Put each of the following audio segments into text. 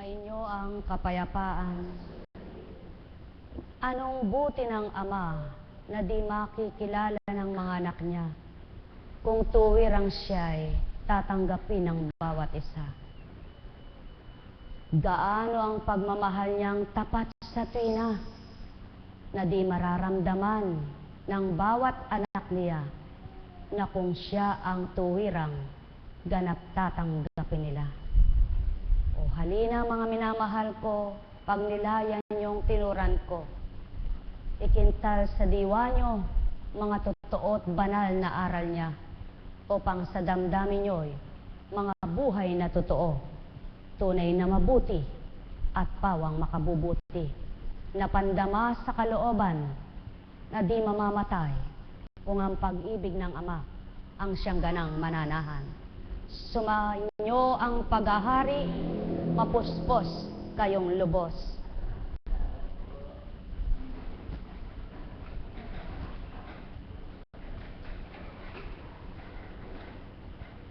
Sumainyo ang kapayapaan. Anong buti ng Ama na di makikilala ng mga anak niya kung tuwirang siya'y tatanggapin ng bawat isa? Gaano ang pagmamahal niyang tapat sa tuwina na di mararamdaman ng bawat anak niya na kung siya ang tuwirang ganap tatanggapin nila. O halina mga minamahal ko, pagnilayan niyong tinuran ko. Ikintal sa diwa niyo mga totoo at banal na aral niya upang sa damdamin niyo'y mga buhay na totoo, tunay na mabuti at pawang makabubuti, na pandama sa kalooban na di mamamatay kung ang pag-ibig ng Ama ang siyang ganang mananahan. Sumainyo ang paghahari, mapuspos kayong lubos.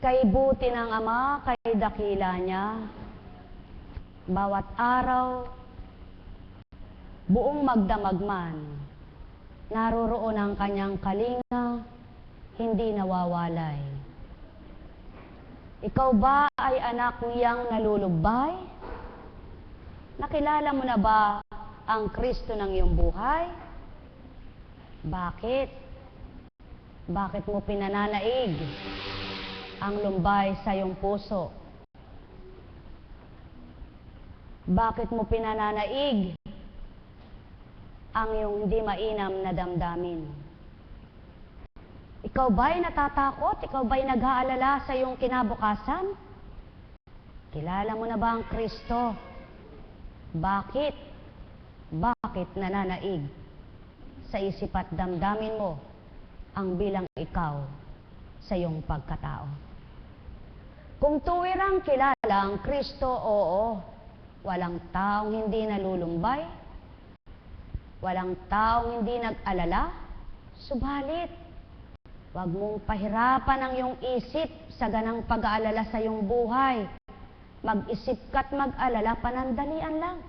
Kay buti ng Ama, kay dakila niya, bawat araw, buong magdamag man, naroroon ang kanyang kalinga, hindi nawawalay. Ikaw ba ay anak niyang nalulubay? Nakilala mo na ba ang Kristo ng iyong buhay? Bakit? Bakit mo pinananaig ang lumbay sa iyong puso? Bakit mo pinananaig ang iyong hindi mainam na damdamin? Ikaw ba'y natatakot? Ikaw ba'y nag-aalala sa iyong kinabukasan? Kilala mo na ba ang Kristo? Bakit? Bakit nananaig sa isip at damdamin mo ang bilang ikaw sa iyong pagkatao? Kung tuwirang kilala ang Kristo, oo, walang taong hindi nalulumbay, walang taong hindi nag-alala, subalit, huwag mong pahirapan ang iyong isip sa ganang pag-aalala sa iyong buhay. Mag-isip ka't mag-alala panandalian lang,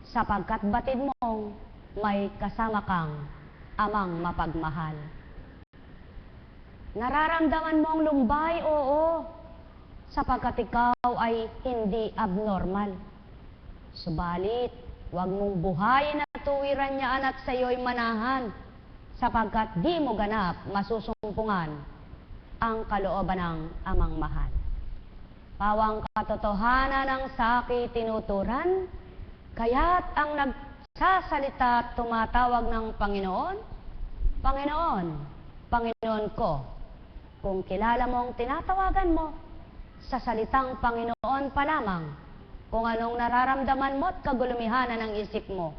sapagkat batid mong may kasama kang Amang mapagmahal. Nararamdaman mong lumbay, oo, sapagkat ikaw ay hindi abnormal. Subalit, huwag mong buhayin na tuwiran niya at sa iyo'y manahan, sapagkat di mo ganap masusumpungan ang kalooban ng Amang mahal. Pawang katotohanan ng saki tinuturan, kaya't ang nagsasalita at tumatawag ng Panginoon, Panginoon, Panginoon ko. Kung kilala mong tinatawagan mo, sa salitang Panginoon pa lamang, kung anong nararamdaman mo at kagulumihanan ng isip mo,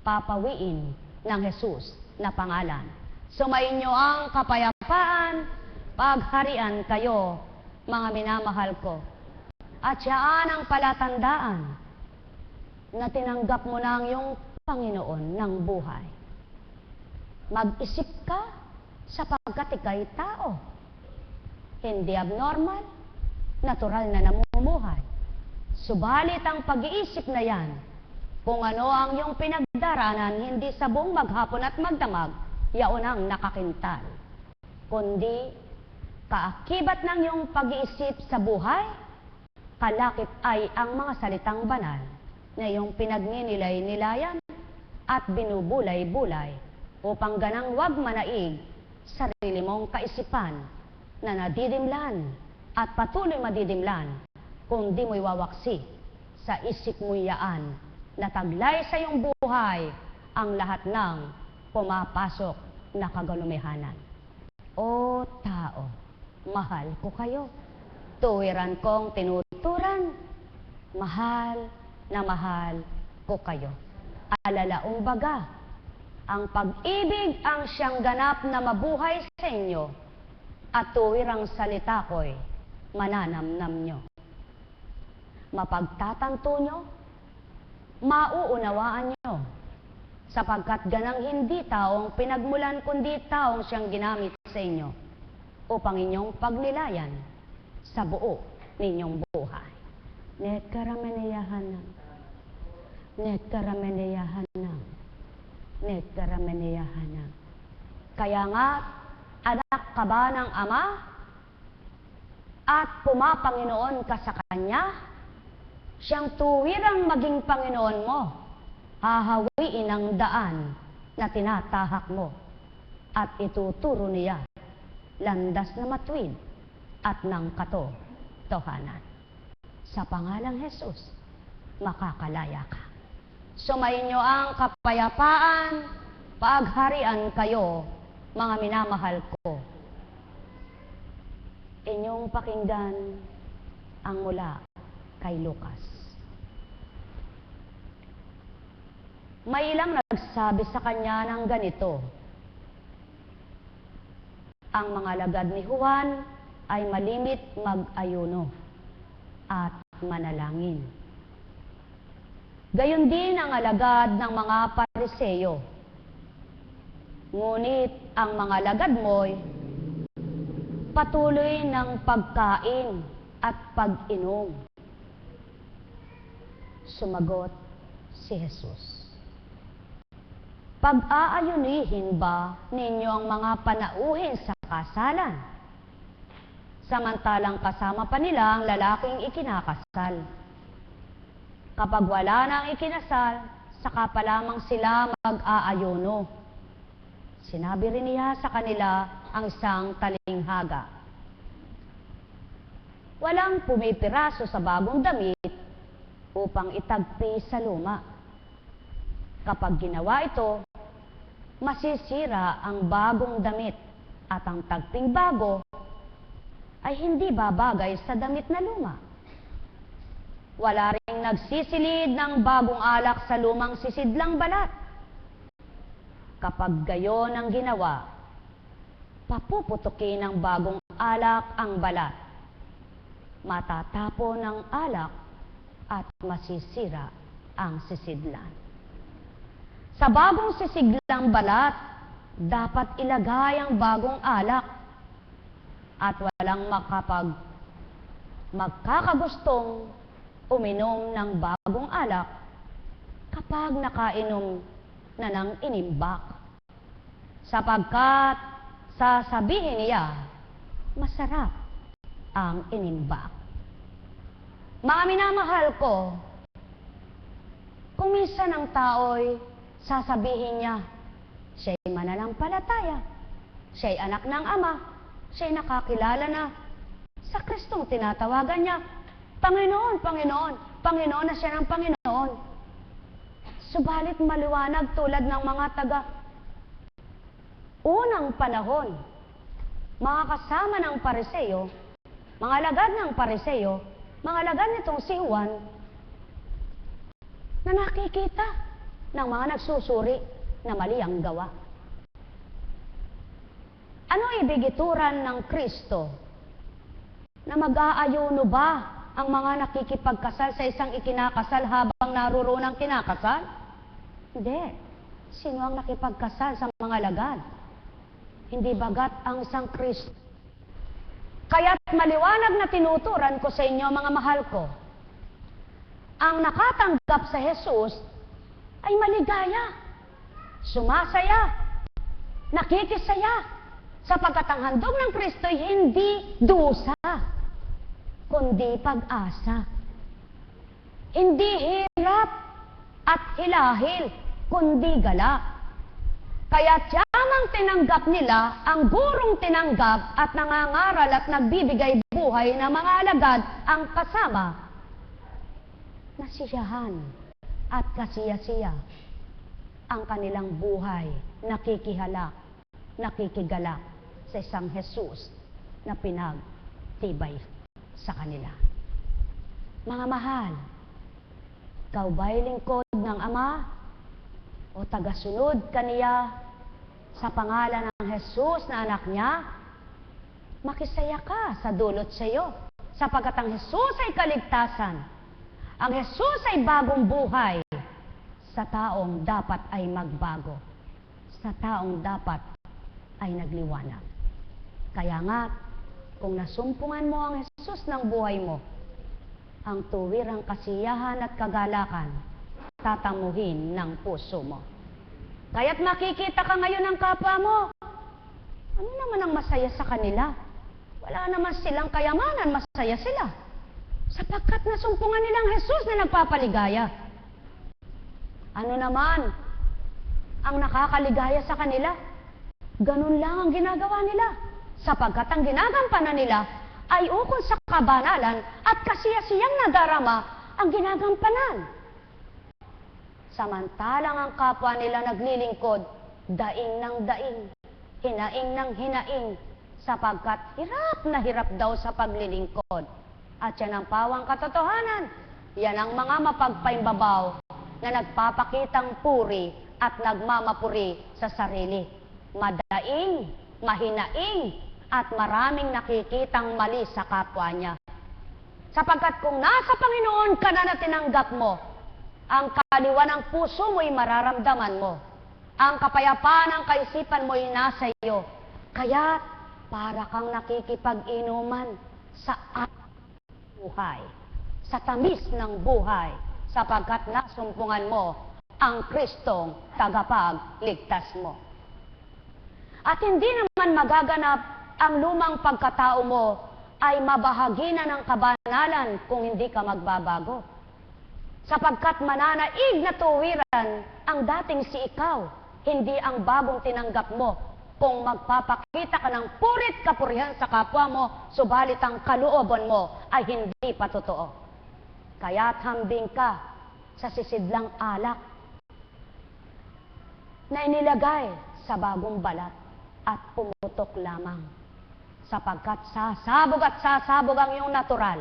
papawiin ng Jesus na pangalan. Sumainyo ang kapayapaan, pagharian kayo, mga minamahal ko. At siyaan ang palatandaan na tinanggap mo na ang iyong Panginoon ng buhay. Mag-isip ka sapagkat ika'y tao. Hindi abnormal, natural na namumuhay. Subalit ang pag-iisip na yan, kung ano ang iyong pinagdaranan, hindi sa buong maghapon at magdamag, yaon ang nakakintal. Kundi, kaakibat ng iyong pag-iisip sa buhay, kalakip ay ang mga salitang banal na iyong pinagninilay-nilayan at binubulay-bulay upang ganang wag manaig sarili mong kaisipan na nadidimlan at patuloy madidimlan kung di mo'y wawaksi sa isip mo'y yaan na taglay sa iyong buhay ang lahat ng pumapasok na kagalumihanan. O tao, mahal ko kayo. Tuwiran kong tinuturan, mahal na mahal ko kayo. Alalaong baga, ang pag-ibig ang siyang ganap na mabuhay sa inyo at tuwirang salita ko'y mananamnam nyo. Mapagtatanto nyo, mauunawaan nyo, sapagkat ganang hindi taong pinagmulan kundi taong siyang ginamit sa inyo upang inyong pagnilayan sa buo ninyong buhay. Net karameneyahanam. Net karameneyahanam. Net karameneyahanam. Kaya nga, anak ka ba ng Ama? At pumapanginoon ka sa Kanya? Siyang tuwirang maging Panginoon mo, hahawiin ang daan na tinatahak mo at ituturo niya landas na matuwid at ng katotohanan. Sa pangalang Jesus, makakalaya ka. Sumainyo ang kapayapaan, pagharian kayo, mga minamahal ko. Inyong pakinggan ang mula kay Lucas. May ilang nagsabi sa kanya ng ganito, ang mga alagad ni Juan ay malimit mag-ayuno at manalangin. Gayon din ang alagad ng mga Pariseyo. Ngunit ang mga alagad mo'y patuloy ng pagkain at pag-inom. Sumagot si Jesus, pag-aayunihin ba ninyo ang mga panauhin sa kasalan? Samantalang kasama pa nila ang lalaking ikinakasal. Kapag wala nang ikinasal, saka pa lamang sila mag-aayuno. Sinabi rin niya sa kanila ang isang talinghaga. Walang pumipiraso sa bagong damit upang itagpi sa luma. Kapag ginawa ito, masisira ang bagong damit at ang tagping bago ay hindi babagay sa damit na luma. Wala ring nagsisilid ng bagong alak sa lumang sisidlang balat. Kapag gayon ang ginawa, papuputukin ng bagong alak ang balat. Matatapo ng alak at masisira ang sisidlan. Sa bagong sisiglang balat, dapat ilagay ang bagong alak at walang magkakagustong uminom ng bagong alak kapag nakainom na ng inimbak. Sapagkat sasabihin niya, masarap ang inimbak. Mga minamahal ko, kung minsan ang tao'y sasabihin niya, siya'y mananampalataya, siya'y anak ng Ama, siya'y nakakilala na sa Kristong tinatawagan niya, Panginoon, Panginoon, Panginoon na siya ng Panginoon. Subalit maliwanag tulad ng mga taga unang panahon, mga kasama ng Pariseyo, mga alagad ng Pariseyo, mga alagad nitong si Juan, na nakikita ng mga nagsusuri na mali ang gawa. Ano ibig ituran ng Kristo? Na mag-aayuno ba ang mga nakikipagkasal sa isang ikinakasal habang narurunang kinakasal? Hindi. Sino ang nakipagkasal sa mga alagad? Hindi bagat ang isang Kristo. Kaya't maliwanag na tinuturan ko sa inyo, mga mahal ko, ang nakatanggap sa Jesus ay maligaya, sumasaya, nakikisaya, sapagkat ang handog ng Kristo ay hindi dusa, kundi pag-asa. Hindi hirap at hilahil, kundi galak. Kaya tiyamang tinanggap nila ang gurong tinanggap at nangangaral at nagbibigay buhay na mga alagad ang kasama. Nasiyahan at kasiyasiya ang kanilang buhay, nakikihalak, nakikigalak sa isang Jesus na pinagtibay sa kanila. Mga mahal, ikaw ba'y lingkod ng Ama o tagasunod kaniya sa pangalan ng Jesus na anak niya? Makisaya ka sa dulot sa iyo, sapagkat ang Jesus ay kaligtasan. Ang Jesus ay bagong buhay sa taong dapat ay magbago, sa taong dapat ay nagliwanag. Kaya nga, kung nasumpungan mo ang Jesus ng buhay mo, ang tuwirang kasiyahan at kagalakan tatamuhin ng puso mo. Kaya't makikita ka ngayon ng kapwa mo. Ano naman ang masaya sa kanila? Wala naman silang kayamanan, masaya sila. Sapagkat nasumpungan nilang Jesus na nagpapaligaya. Ano naman ang nakakaligaya sa kanila? Ganun lang ang ginagawa nila. Sapagkat ang ginagampanan nila ay ukol sa kabanalan at kasiyasiyang nadarama ang ginagampanan. Samantalang ang kapwa nila naglilingkod, daing ng daing, hinaing ng hinaing, sapagkat hirap na hirap daw sa paglilingkod. At yan ang pawang katotohanan. Yan ang mga mapagpaimbabaw na nagpapakitang puri at nagmamapuri sa sarili. Madaing, mahinaing, at maraming nakikitang mali sa kapwa niya. Sapagkat kung nasa Panginoon ka na tinanggap mo, ang kaliwan ng puso mo'y mararamdaman mo. Ang kapayapaan ng kaisipan mo'y nasa iyo. Kaya para kang nakikipag-inuman sa buhay, sa tamis ng buhay, sapagkat nasumpungan mo ang Kristong tagapagligtas mo. At hindi naman magaganap ang lumang pagkatao mo ay mabahagi na ng kabanalan kung hindi ka magbabago. Sapagkat mananaig na tuwiran ang dating si ikaw, hindi ang bagong tinanggap mo. Kung magpapakita ka ng purit kapurihan sa kapwa mo, subalit ang kalooban mo ay hindi pa totoo. Kaya't hambing ka sa sisidlang alak na inilagay sa bagong balat at pumutok lamang. Sapagkat sasabog at sasabog ang iyong natural.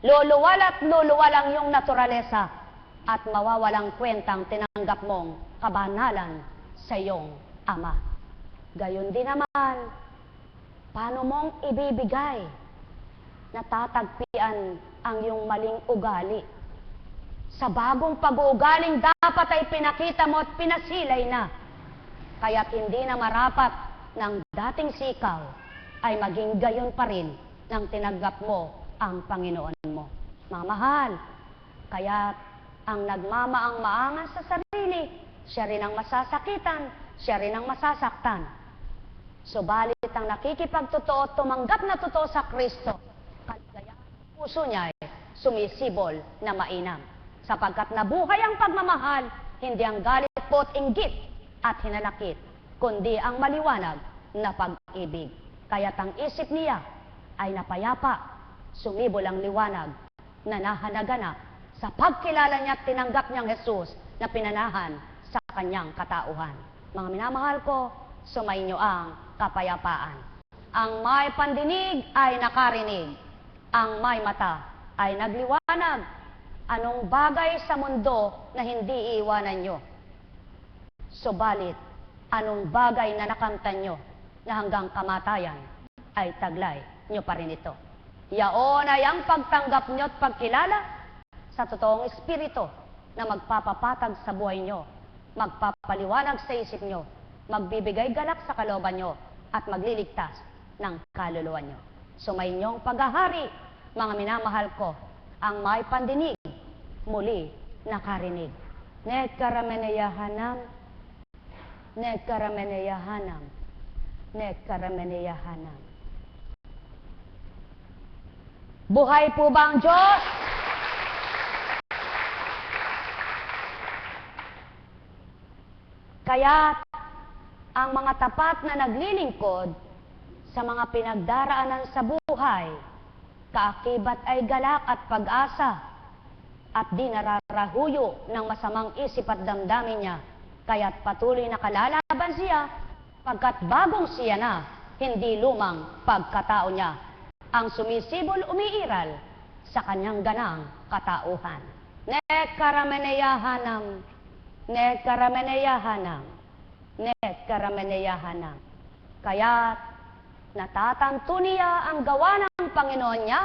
Luluwal at luluwal ang iyong naturalesa at mawawalang kwentang tinanggap mong kabanalan sa iyong Ama. Gayon din naman, paano mong ibibigay na tatagpian ang iyong maling ugali? Sa bagong pag-uugaling dapat ay pinakita mo at pinasilay na. Kaya't hindi na marapat ng dating sikaw ay maging gayon pa rin nang tinanggap mo ang Panginoon mo. Mga mahal, kaya't ang nagmamaang-maangan sa sarili, siya rin ang masasakitan, siya rin ang masasaktan. Subalit ang nakikipagtotoo, tumanggap na totoo sa Kristo, kaligayahan ang puso niya ay sumisibol na mainam. Sapagkat nabuhay ang pagmamahal, hindi ang galit po't inggit at hinanakit, kundi ang maliwanag na pag-ibig. Kaya't ang isip niya ay napayapa, sumibol ang liwanag na nahanaganap sa pagkilala niya at tinanggap niyang Jesus na pinanahan sa kanyang katauhan. Mga minamahal ko, sumainyo ang kapayapaan. Ang may pandinig ay nakarinig. Ang may mata ay nagliwanag. Anong bagay sa mundo na hindi iiwanan nyo? Subalit, anong bagay na nakamtan nyo na hanggang kamatayan ay taglay nyo pa rin ito? Yaon ay ang pagtanggap nyo at pagkilala sa totoong espiritu na magpapapatag sa buhay nyo, magpapaliwanag sa isip nyo, magbibigay galak sa kalooban nyo, at magliligtas ng kaluluwa nyo. Sumainyong paghahari, mga minamahal ko, ang may pandinig, muli nakarinig. Nekarameneyahanam, nekarameneyahanam, nekarameneyahanam. Buhay po ba ang Diyos? Kaya't ang mga tapat na naglilingkod sa mga pinagdaraanan sa buhay, kaakibat ay galak at pag-asa at di nararahuyo ng masamang isip at damdamin niya. Kaya't patuloy na kalalaban siya pagkat bagong siya na, hindi lumang pagkatao niya ang sumisibol umiiral sa kanyang ganang katauhan. Nekarameneyahanam, nekarameneyahanam, nekarameneyahanam. Kaya't natatanto niya ang gawa ng Panginoon niya,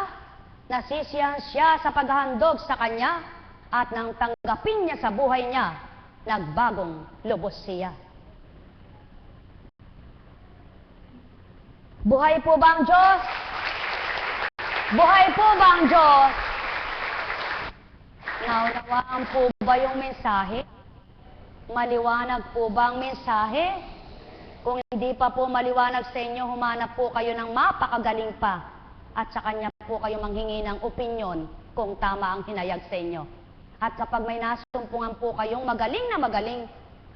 nasisiyahan siya sa paghahandog sa kanya, at nang tanggapin niya sa buhay niya, nagbagong lubos siya. Buhay po ba ang Diyos? Buhay po ba ang Diyos? Naunawaan po ba yung mensahe? Maliwanag po ba ang mensahe? Kung hindi pa po maliwanag sa inyo, humanap po kayo ng mapakagaling pa at sa kanya po kayo manghingi ng opinyon kung tama ang hinayag sa inyo. At kapag may nasumpungan po kayong magaling na magaling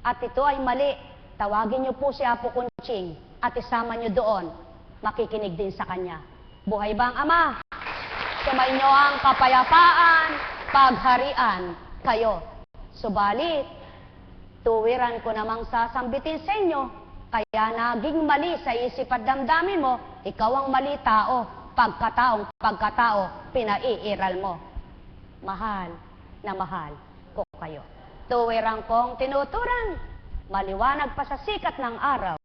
at ito ay mali, tawagin niyo po si Apo Kunching at isama niyo doon. Makikinig din sa kanya. Buhay ba ang Ama? Sumainyo ang kapayapaan, pagharian kayo. Subalit, tuwiran ko namang sasambitin sa inyo, kaya naging mali sa isip at damdamin mo, ikaw ang mali tao, pagkatao, pinaiiral mo. Mahal na mahal ko kayo. Tuwiran kong tinuturan, maliwanag pa sa sikat ng araw,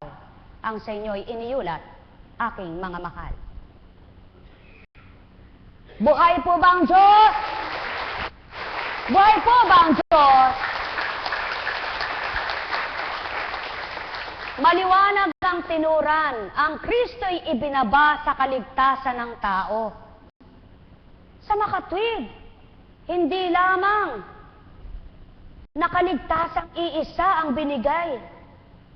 ang sa inyo'y iniulat, aking mga mahal. Buhay po ba ang Diyos? Buhay po ba ang Diyos? Maliwanag ang tinuran, ang Kristo'y ibinaba sa kaligtasan ng tao. Sa makatwid, hindi lamang nakaligtasang iisa ang binigay,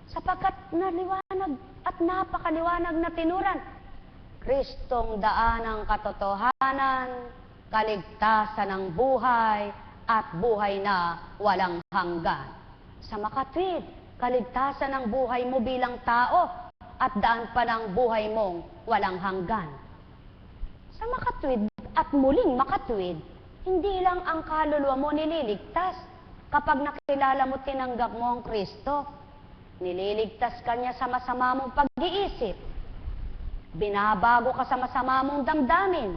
sapagkat naliwanag at napakaliwanag na tinuran. Kristong daan ng katotohanan, kaligtasan ng buhay, at buhay na walang hanggan. Sa makatwid, kaligtasan ng buhay mo bilang tao at daan pa ng buhay mong walang hanggan. Sa makatwid at muling makatwid, hindi lang ang kaluluwa mo nililigtas kapag nakilala mo, tinanggap mo ang Kristo. Nililigtas ka niya sa masama mong pag-iisip. Binabago ka sa masama mong damdamin.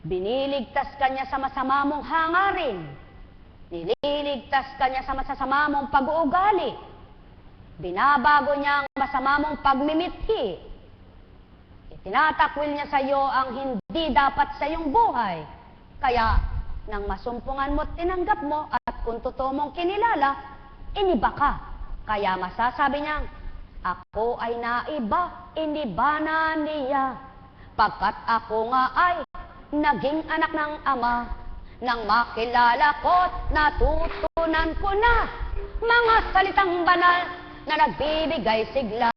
Biniligtas ka niya sa masama mong hangarin. Nililigtas ka niya sa masasama mong pag-uugali. Binabago niya ang masama mong pagmimithi. Itinatakwil niya sa iyo ang hindi dapat sa iyong buhay. Kaya, nang masumpungan mo at tinanggap mo at kung totoo mong kinilala, iniba ka. Kaya masasabi niya, ako ay naiba, iniba niya. Pagkat ako nga ay naging anak ng Ama, nang makilala ko't natutunan ko na mga salitang banal na nagbibigay sigla.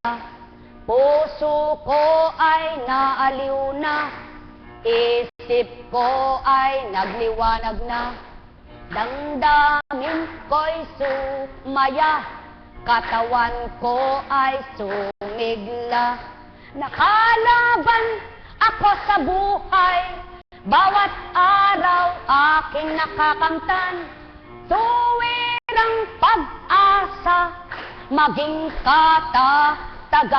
Puso ko ay naaliw na, isip ko ay nagliwanag na, damdamin ko'y sumaya, katawan ko ay sumigla. Nakalaban ako sa buhay, bawat araw aking nakakamtan, tuwirang pag-asa, maging katatagan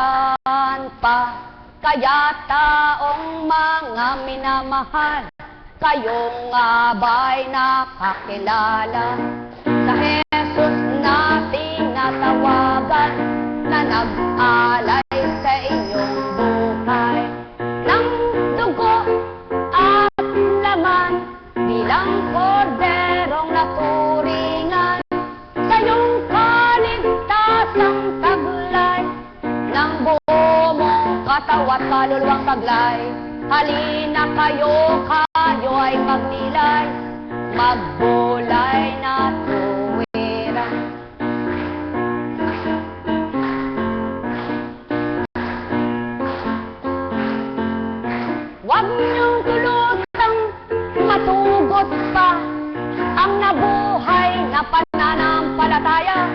pa. Kaya taong mga minamahal, kayo nga ba'y nakakilala sa Jesus na tinatawagan, na nag-alay sa inyong buhay ng dugo at laman, bilang korderong naturingan sa iyong kaligtasang taglay, ng buo mong katawa't kaluluwang taglay. Halina kayo ay magnilay, magbulay na tuwiran. Huwag niyong tulutang matugot pa ang nabuhay na pananampalataya.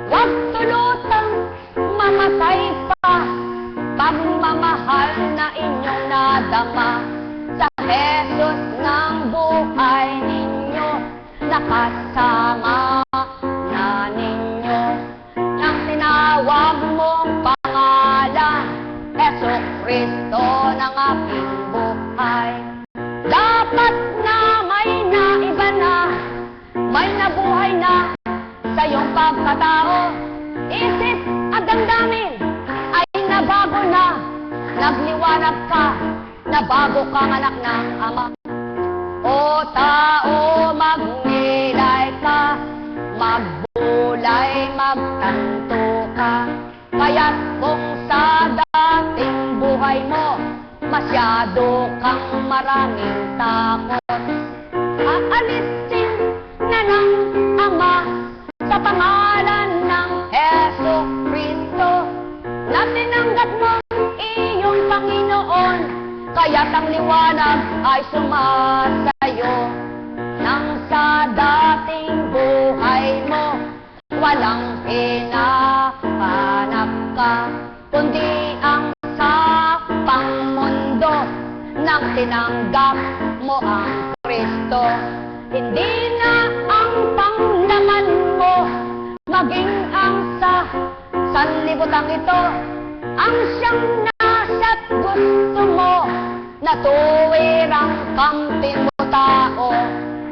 Huwag tulutang mamatay pa pagmamahal na inyong nadama sa Jesus ng buhay ninyo, nakasama na ninyo ng tinawag mong pangalan, Jesucristo ng aking buhay. Dapat na may naiba na, may nabuhay na sa iyong pagkatao, isip at damdamin ay nabago na, nagliwanag ka, nabago kang anak ng Ama. O tao, magnilay ka, magbulay, magtanto ka. Kaya't kung sa dating buhay mo masyado kang maraming takot, alisin na ng Ama sa pangalan ng Heso Kristo na tinanggap mo iyong Panginoon, kaya't ang liwanag ay sumasayo. Nang sa dating buhay mo walang hinahanap ka, kundi ang sa pangmundo nang tinanggap mo ang Kristo. Hindi na ang panglaman mo, maging ang sa sanlibutan ito, ang siyang nasa't gusto mo, na tuwirang kamtin mo tao,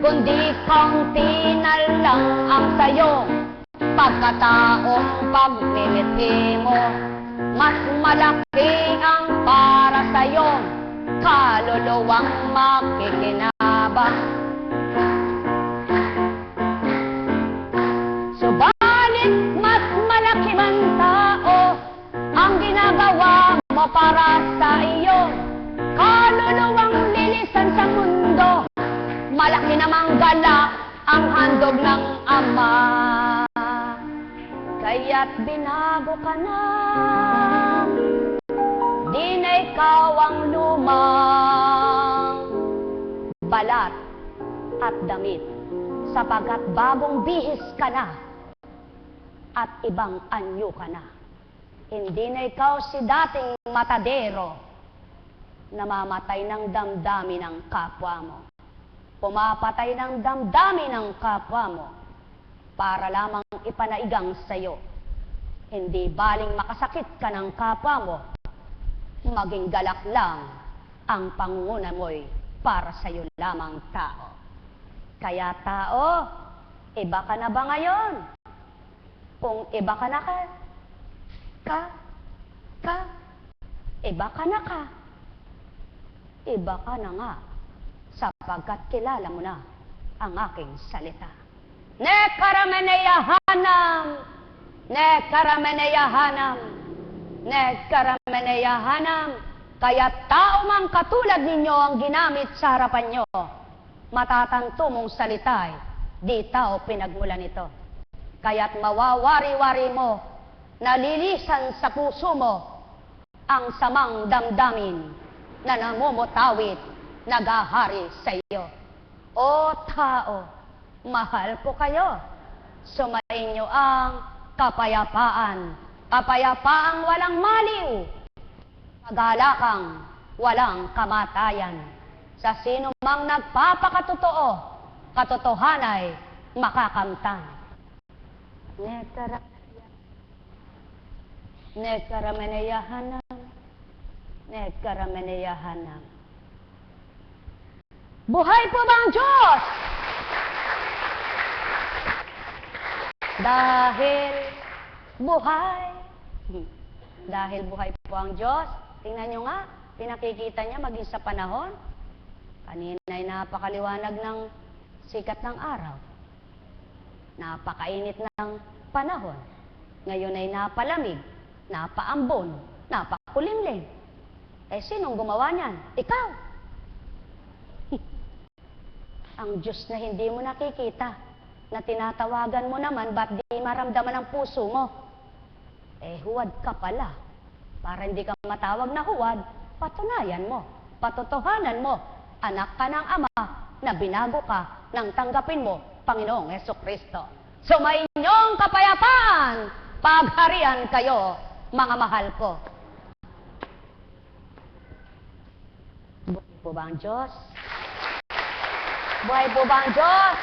kundi kaunti na lang ang sayo, pagkataong pagmimithi mo, mas malaki ang para sa'yo, kaluluwang makikinabang. Subalit mas malaki man tao ang ginagawa mo para sa iyo, kaluluwang lilisan sa mundo, malaki namang galak ang handog ng Ama. Kaya't binago ka na, di na ikaw ang lumang balat at damit, sapagkat bagong bihis ka na at ibang anyo ka na. Hindi na ikaw si dating matadero, namamatay ng damdamin ng kapwa mo, pumapatay ng damdamin ng kapwa mo, para lamang ipanaigang sa'yo. Hindi baling makasakit ka ng kapwa mo, maging galak lang ang pangunguna mo'y para sa'yo lamang tao. Kaya tao, iba ka na ba ngayon? Kung iba ka na iba ka na ka, iba ka na nga, sapagkat kilala mo na ang aking salita. Ne karameneyahanam, ne karameneyahanam, ne karameneyahanam. Kaya tao mang katulad ninyo ang ginamit sa harapan nyo, matatanto mong salita'y di tao pinagmulan ito. Kaya't mawawari-wari mo, nalilisan sa puso mo ang samang damdamin na namumutawid, nagahari sa iyo. O tao, mahal ko kayo. Sumainyo ang kapayapaan, kapayapaang walang maliw, kagalakang walang kamatayan. Sa sino mang nagpapakatotoo, katotohanay makakamtan. Nekarameneyahanam, nekarameneyahanam. Buhay po ba ang Diyos? Dahil buhay. Dahil buhay po ang Diyos. Tingnan nyo nga, pinakikita niya maging sa panahon. Kanina ay napakaliwanag ng sikat ng araw. Napakainit ng panahon. Ngayon ay napalamig, napaambon, napakulimlim. Eh, sinong gumawa niyan? Ikaw. Ang Diyos na hindi mo nakikita, na tinatawagan mo naman, ba't di maramdaman ang puso mo? Eh, huwad ka pala. Para hindi ka matawag na huwad, patunayan mo, patotohanan mo, anak ka ng Ama, na binago ka nang tanggapin mo Panginoong Hesukristo. Sumainyong kapayapaan, pagharian kayo, mga mahal ko. Buhay po ba ang Diyos? Buhay po ba ang Diyos?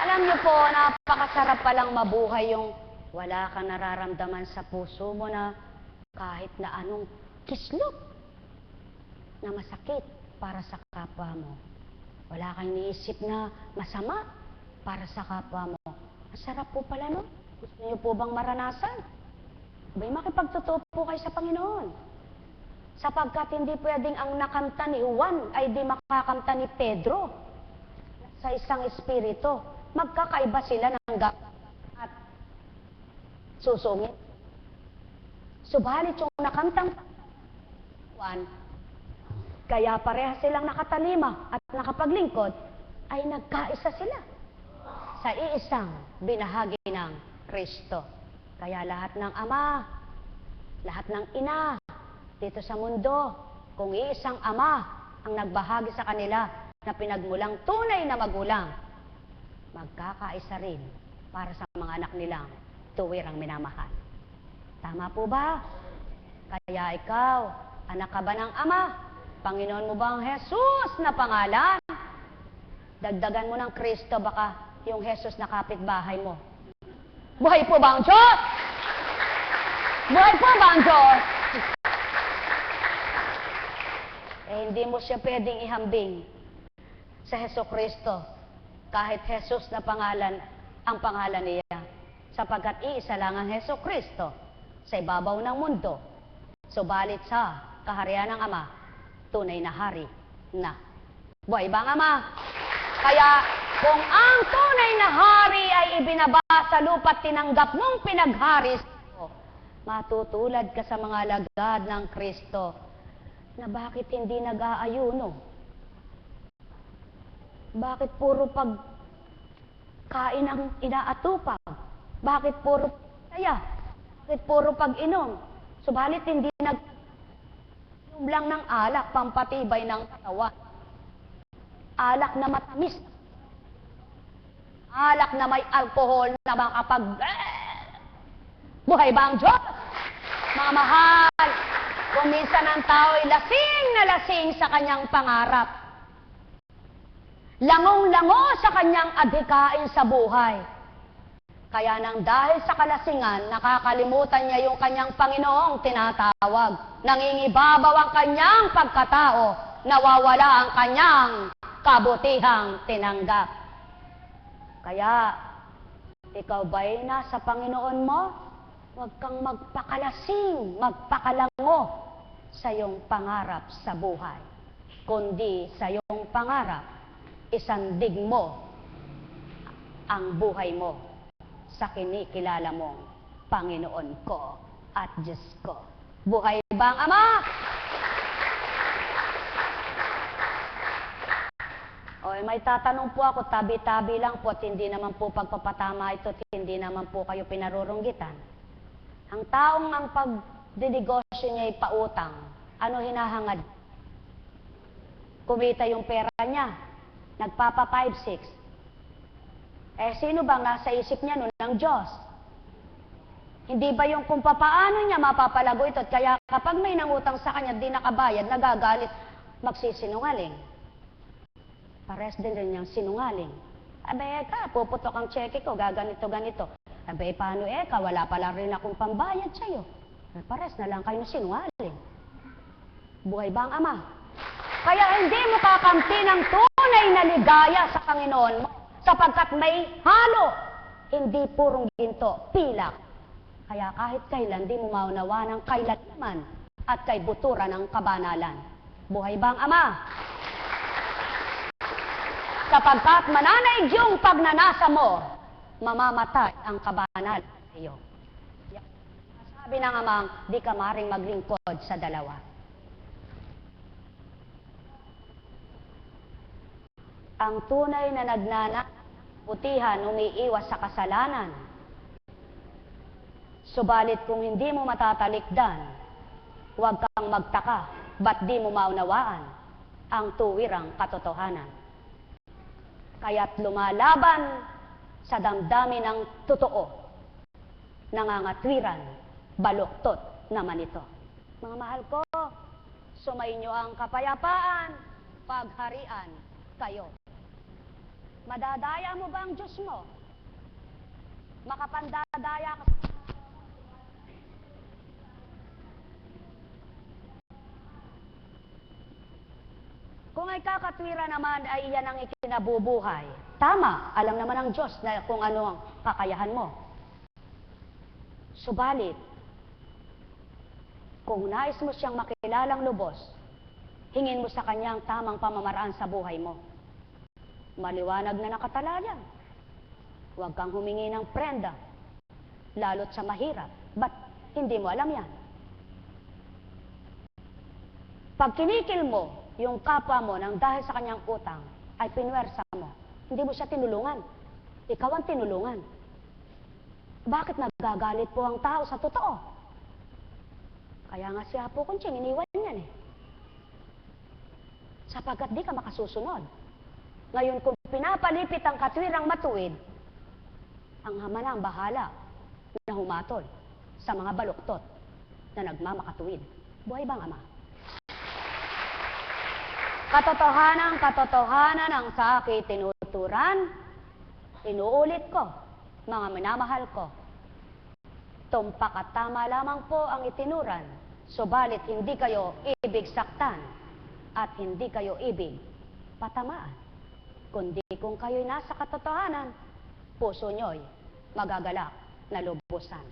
Alam niyo po, napakasarap palang mabuhay yung wala kang nararamdaman sa puso mo na kahit na anong kislop na masakit para sa kapwa mo. Wala kang iniisip na masama para sa kapwa mo. Masarap po pala, no? Gusto niyo po bang maranasan? Abay, makipagtotoo po kayo sa Panginoon. Sapagkat hindi pwedeng ang nakanta ni Juan ay di makakamta ni Pedro. Sa isang espiritu, magkakaiba sila ng at susungit. Subalit yung nakantang Juan, kaya pareha silang nakatalima at nakapaglingkod ay nagkaisa sila sa iisang binahagi ng Kristo. Kaya lahat ng ama, lahat ng ina dito sa mundo, kung iisang ama ang nagbahagi sa kanila na pinagmulang tunay na magulang, magkakaisa rin para sa mga anak nilang tuwirang minamahal. Tama po ba? Kaya ikaw, anak ka ba ng Ama? Panginoon mo ba ang Jesus na pangalan? Dagdagan mo ng Kristo, baka yung Jesus na kapitbahay mo. Buhay po ba ang Diyos? Buhay po ba ang Diyos? Hindi mo siya pwedeng ihambing sa Jesucristo. Kahit Jesus na pangalan, ang pangalan niya. Sapagkat iisa lang ang Jesucristo sa ibabaw ng mundo. Subalit sa kaharian ng Ama, tunay na hari na. Buhay ba ang Ama? Kaya kung ang tunay na hari ay ibinaba sa lupa at tinanggap mong pinaghari, matutulad ka sa mga alagad ng Kristo na bakit hindi nag-aayuno? Bakit puro pagkain ang inaatupag? Bakit puro saya? Bakit puro pag-inom? Subalit hindi nag-inom lang ng alak, pampatibay ng katawan. Alak na matamis. Alak na may alkohol na makapag... Buhay ba ang Diyos? Mga mahal, kung minsan ang tao ay lasing na lasing sa kanyang pangarap, langong-lango sa kanyang adhikain sa buhay. Kaya nang dahil sa kalasingan, nakakalimutan niya yung kanyang Panginoong tinatawag. Nangingibabaw ang kanyang pagkatao, nawawala ang kanyang kabutihang tinanggap. Kaya, ikaw ba'y nasa Panginoon mo? Huwag kang magpakalasing, magpakalango sa iyong pangarap sa buhay. Kundi sa iyong pangarap, isandig mo ang buhay mo sa kinikilala mong Panginoon ko at Diyos ko. Buhay ba ang Ama? May tatanong po ako, tabi-tabi lang po at hindi naman po pagpapatama ito at hindi naman po kayo pinarurunggitan. Ang taong ang pagdinegosyo niya ay pautang, ano hinahangad? Kumita yung pera niya, nagpapa 5-6. Sino bang nasa isip niya nun? Ng Diyos. Hindi ba yung kung papaano niya mapapalago ito? At kaya kapag may nangutang sa kanya, di nakabayad, nagagalit, magsisinungaling. Pares din rin niyang sinungaling. Puputok ang cheque ko, gaganito-ganito. Paano wala pala rin akong pambayad sa'yo. Pares na lang kayo sinungaling. Buhay ba ang Ama? Kaya hindi mo kakampi ng tunay na ligaya sa Panginoon mo, sapagkat may halo, hindi purong ginto, pilak. Kaya kahit kailan, di mo maunawa ng kailanman at kay butura ng kabanalan. Buhay ba ang Ama? Sapagkat mananaig yung pagnanasa mo, mamamatay ang kabanalan sa iyo. Sabi ng Amang, di ka maring maglingkod sa dalawa. Ang tunay na nagnanaputihan, umiiwas sa kasalanan. Subalit kung hindi mo matatalikdan, huwag kang magtaka, ba't di mo maunawaan ang tuwirang katotohanan. Kaya't lumalaban sa damdamin ng totoo, nangangatwiran, baluktot naman ito. Mga mahal ko, sumainyo ang kapayapaan, pagharian kayo. Madadaya mo ba ang Diyos mo? Makapandadaya ka. Kung ay kakatwira naman ay iyan ang ikinabubuhay. Tama, alam naman ng Diyos na kung ano ang kakayahan mo. Subalit, kung nais mo siyang makilalang lubos, hingin mo sa kanya ang tamang pamamaraan sa buhay mo. Maliwanag na nakatalayan. Huwag kang humingi ng prenda, lalo't sa mahirap. Ba't hindi mo alam yan? Pag kinikil mo yung kapwa mo nang dahil sa kanyang utang, ay pinwersa mo. Hindi mo siya tinulungan. Ikaw ang tinulungan. Bakit nagagalit po ang tao sa totoo? Kaya nga si Apo Kunching, iniwan yan eh. Sapagkat di ka makasusunod. Ngayon kung pinapalipit ang katwirang matuwid, ang Ama na ang bahala na humatol sa mga baluktot na nagmamakatuwid. Buhay bang Ama? Katotohanan ang sa akin tinuturan, inuulit ko, mga minamahal ko. Tumpak at tama lamang po ang itinuran, subalit hindi kayo ibig saktan at hindi kayo ibig patamaan. Kundi kung kayo'y nasa katotohanan, puso nyo'y magagalak na lubusan.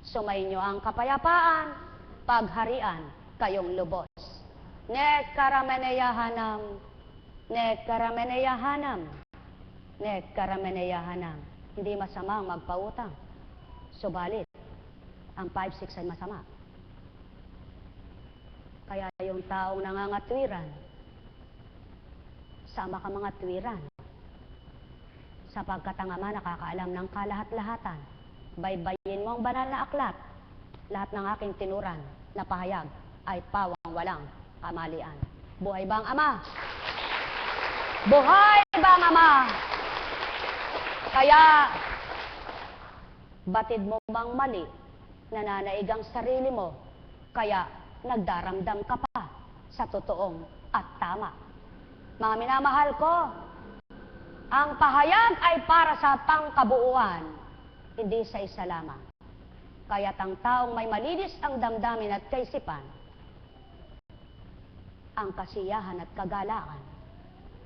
Sumayin nyo ang kapayapaan, pagharian kayong lubos. Nekarameneyahanam, nekarameneyahanam, nekarameneyahanam. Hindi masamang magpautang. Subalit, ang 5-6 ay masama. Kaya yung taong nangangatwiran, sama ka mga twiran. Sapagkat ang Ama nakakaalam ng kalahat-lahatan. Baybayin mo ang banal na aklat. Lahat ng aking tinuran na pahayag ay pawang walang kamalian. Buhay bang Ama? Buhay bang Ama? Kaya, batid mo bang mali, nananaig ang sarili mo, kaya nagdaramdam ka pa sa totoong at tama. Mga minamahal ko, ang pahayag ay para sa pangkabuuan, hindi sa isa lamang. Kaya't ang taong may malinis ang damdamin at kaisipan, ang kasiyahan at kagalakan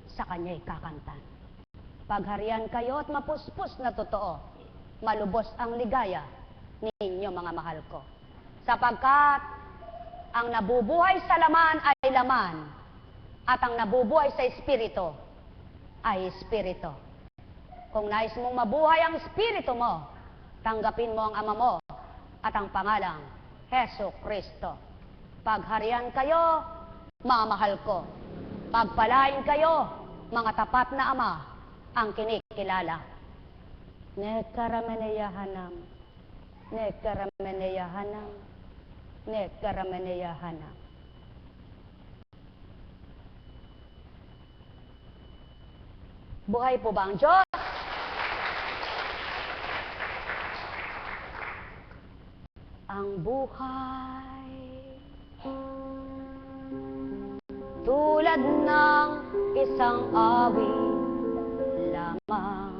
sa kanya'y kakantan. Pagharian kayo at mapuspos na totoo, malubos ang ligaya ninyo mga mahal ko. Sapagkat ang nabubuhay sa laman ay laman, at ang nabubuhay sa espiritu ay espiritu. Kung nais mong mabuhay ang espiritu mo, tanggapin mo ang Ama mo at ang pangalang Heso Kristo. Pagharian kayo, mga mahal ko. Pagpalain kayo, mga tapat na Ama, ang kinikilala. Nekarameneyahanam, nekarameneyahanam, nekarameneyahanam. Buhay po ba ang Diyos? Ang buhay tulad ng isang awit lamang,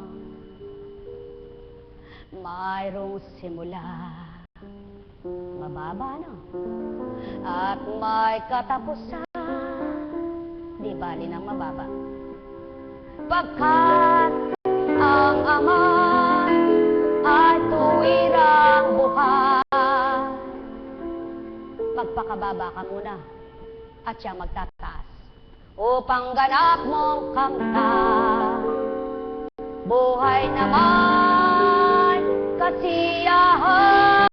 mayroong simula, mababa no? At may katapusan, di bali ng mababa. Pagkat ang Ama ay tuwirang buhay, magpakababa ka muna at siya magtataas upang ganap mong kamtan. Buhay naman kasiyahan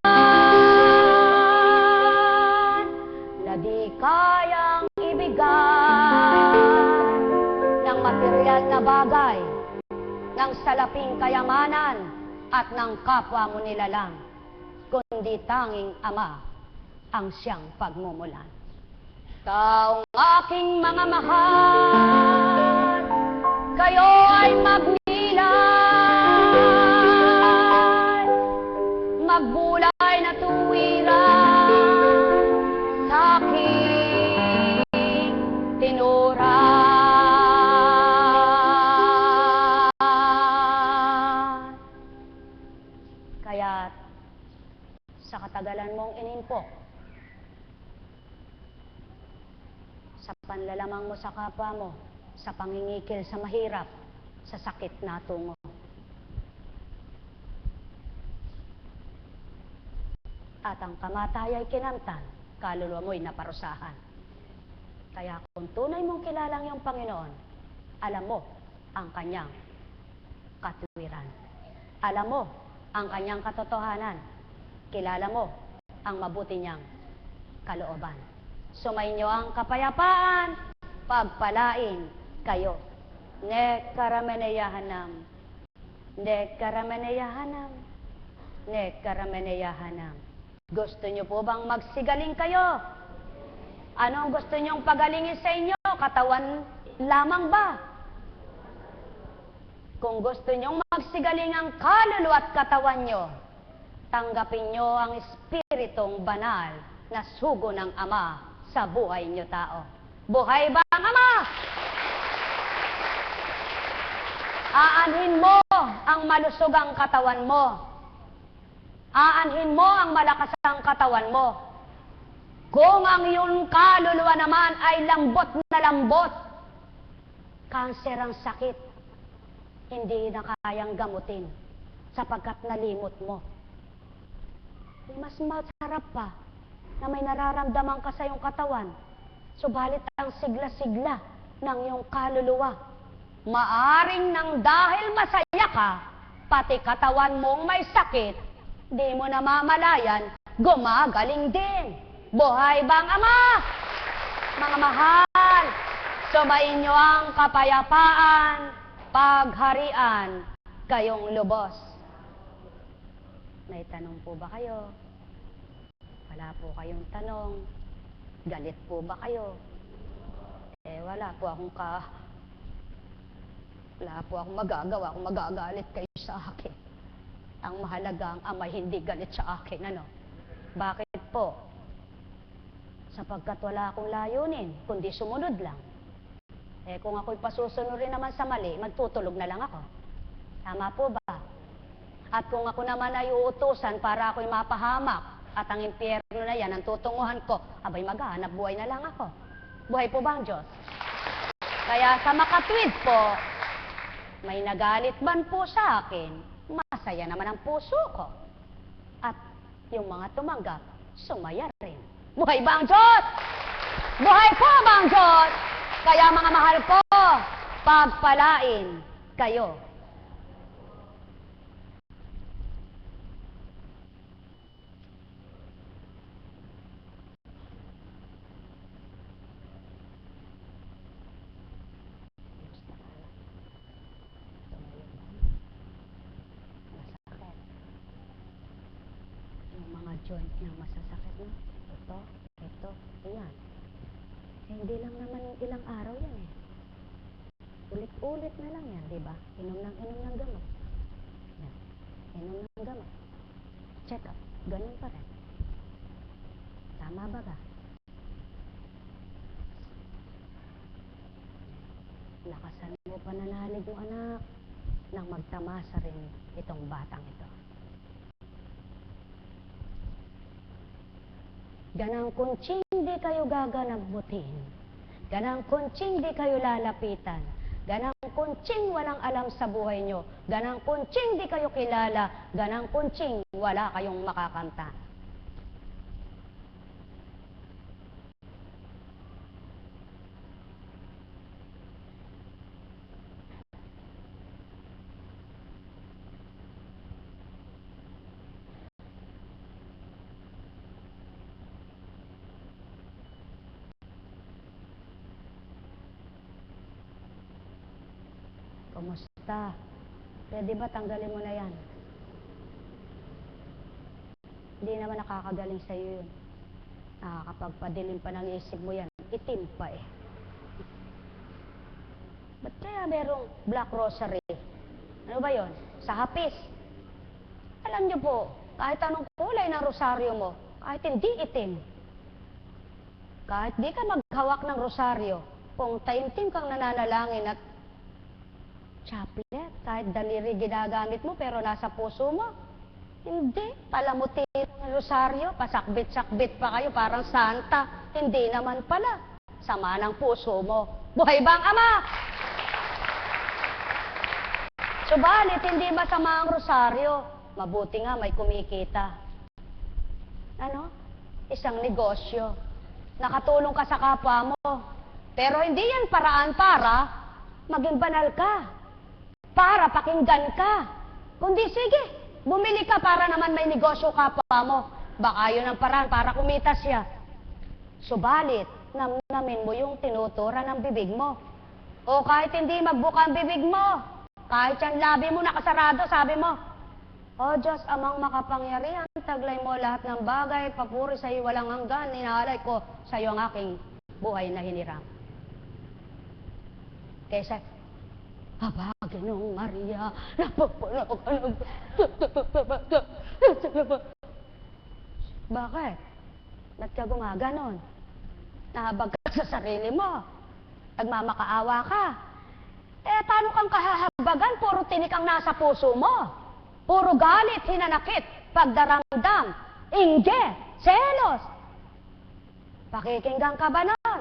na di kayang ibigay ng material na bagay, ng salaping kayamanan at ng kapwa mo nilalang, kundi tanging Ama ang siyang pagmumulan. Taong aking mga mahal, kayo ay magnilay, magbulay na tuwiran sa aking tinuran. Kaya't sa katagalan mong inimpok, sa panlalamang mo sa kapwa mo, sa pangingikil sa mahirap, sa sakit na tungo. At ang kamatay ay kinamtan, kaluluwa mo'y naparusahan. Kaya kung tunay mong kilalang yung Panginoon, alam mo ang kanyang katuwiran. Alam mo ang kanyang katotohanan. Kilala mo ang mabuti niyang kalooban. Sumainyo ang kapayapaan, pagpalain kayo Ne karameneyahanam. Ne karameneyahanam. Ne karameneyahanam. Gusto nyo po bang magsigaling kayo? Anong gusto nyong pagalingin sa inyo? Katawan lamang ba? Kung gusto nyong magsigaling ang kaluluwa at katawan nyo, tanggapin nyo ang Espiritong banal na sugo ng Ama sa buhay nyo tao. Buhay ba ang Ama? Aanhin mo ang malusugang katawan mo. Aanhin mo ang malakas ang katawan mo. Kung ang iyong kaluluwa naman ay lambot na lambot, kanser ang sakit, hindi na kayang gamutin sapagkat nalimot mo. Mas masarap pa na may nararamdaman ka sa iyong katawan, subalit ang sigla-sigla ng iyong kaluluwa. Maaring nang dahil masaya ka, pati katawan mong may sakit, di mo namamalayan, gumagaling din. Buhay bang Ama? Mga mahal, subayin niyo ang kapayapaan, pagharian, kayong lubos. May tanong po ba kayo? Wala po kayong tanong. Galit po ba kayo? Wala po akong magagawa kung magagalit kayo sa akin. Ang mahalaga ang Ama hindi galit sa akin, ano? Bakit po? Sapagkat wala akong layunin, kundi sumunod lang. Kung ako'y pasusunurin naman sa mali, magtutulog na lang ako. Tama po ba? At kung ako naman ay uutusan para ako'y mapahamak, at ang impyerno na yan, ang tutunguhan ko, abay maghahanap buhay na lang ako. Buhay po ba ang Diyos? Kaya sa makatwid po, may nagalit man po sa akin, masaya naman ang puso ko. At yung mga tumanggap, sumaya rin. Buhay ba ang Diyos? Buhay po ba ang Diyos? Kaya mga mahal ko, pagpalain kayo. Yung mga joint na masasakit, no? Ito, ayan. Hindi lang naman ilang araw yan eh. Ulit-ulit na lang yan, di ba? Inom ng gamot. Yan. Inom ng gamot. Check up. Ganun pa rin. Tama ba ka? Lakasan mo pananalig mo, anak, nang magtamasa rin itong batang ito. Ganang kuntsing di kayo gaganabutin. Ganang kuntsing di kayo lalapitan. Ganang kuntsing walang alam sa buhay nyo. Ganang kuntsing di kayo kilala. Ganang kuntsing wala kayong makakanta. Kumusta? Pwede ba tanggalin mo na yan? Hindi naman nakakagaling sa'yo yun. Nakakapagpadilim pa ng isip mo yan. Itim pa eh. Ba't kaya merong black rosary? Ano ba yon? Sa hapis. Alam niyo po, kahit anong kulay ng rosaryo mo, kahit hindi itim, kahit di ka maghawak ng rosaryo, kung taimtim kang nananalangin at chaplet, kahit daliri ginagamit mo pero nasa puso mo, hindi, palamutin ng rosaryo, pasakbit-sakbit pa kayo, parang santa, hindi naman pala, sama ng puso mo. Buhay ba ang Ama? Subalit, hindi masama ang rosaryo, mabuti nga may kumikita. Ano? Isang negosyo, nakatulong ka sa kapwa mo, pero hindi yan paraan para maging banal ka. Para pakinggan ka. Kundi sige, bumili ka para naman may negosyo kapwa mo. Baka yun ang paraan para kumita siya. Subalit, namnamin mo yung tinutura ng bibig mo. O kahit hindi magbuka ang bibig mo, kahit yung labi mo nakasarado, sabi mo, O Diyos, amang makapangyarihan, taglay mo lahat ng bagay, papuri sa iyo walang hanggan, inaalay ko sa iyo ang aking buhay na hiniram. Kaysa, Aba, Ginoong Maria, napapala ka ng... Bakit? Ba't ka gumaganon? Nahabag ka sa sarili mo. Nagmamakaawa ka. Paano kang kahahabagan? Puro tinik ang nasa puso mo. Puro galit, hinanakit, pagdaramdam, ingge, selos. Pakikinggan ka ba nun?